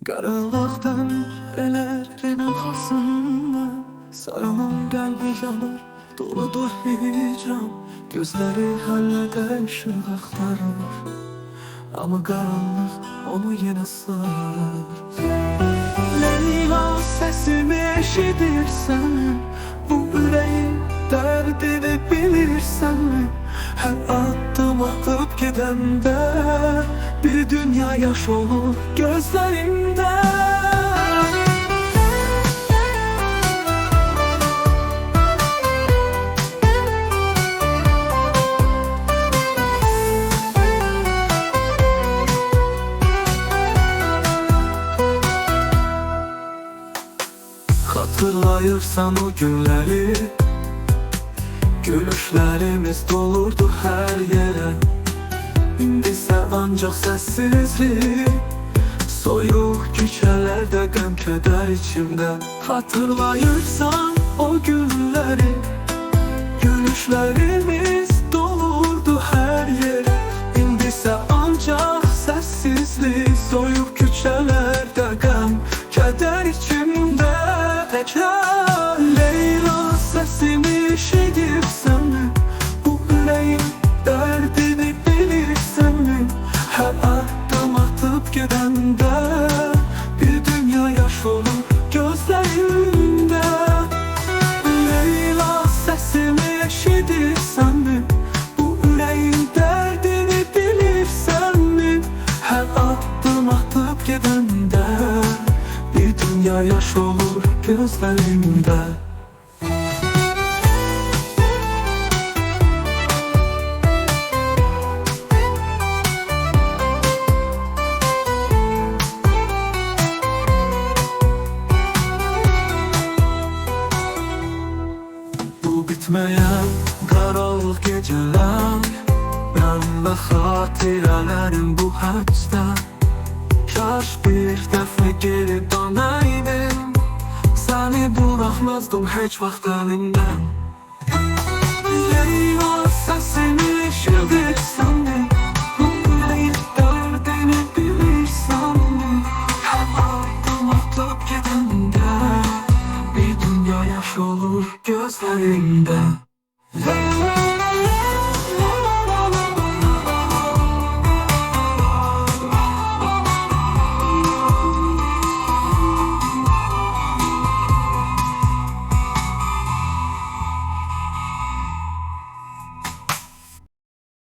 Qaranlıqdan ellərin arxasında sarılan qəlbi yanır, doludur hicran. Gözləri həllədə işıq axtarır, amma qaranlıq onu yenə sığır. Leyla, səsimi eşidirsən, bu ürəyin dərdini bilirsənmi? Hər addım atıb gedəndə bir dünya yaş olur gözlərimdə. Hatırlayırsan o günləri, gülüşlərimiz dolurdu hər yerə. İndisə ancaq səssizlik, soyuq küçələrdə qəm-kədər içimdə. Hatırlayırsan o günləri, gülüşlərimiz dolurdu hər yerə. İndisə ancaq səssizlik, soyuq küçələrdə qəm-kədər içimdə. Leyla, səsimi eşidirsənmi? Bu ürəyin dərdini bilirsənmi? Hər addım atıb gedəndə bir dünya yaş olur gözlərimdə. Leyla, səsimi eşidirsənmi? Bu ürəyin dərdini bilirsənmi? Hər addım atıb gedəndə bir dünya yaş olur gözlərimdə. Bitməyən qaranlıq gecələr, mən və xatirələrim bu həcdə. Kaş bir dəfə geri dönəydim, səni buraxmazdım heç vaxt əlimdən. Leyla, səsini eşidirsənmi?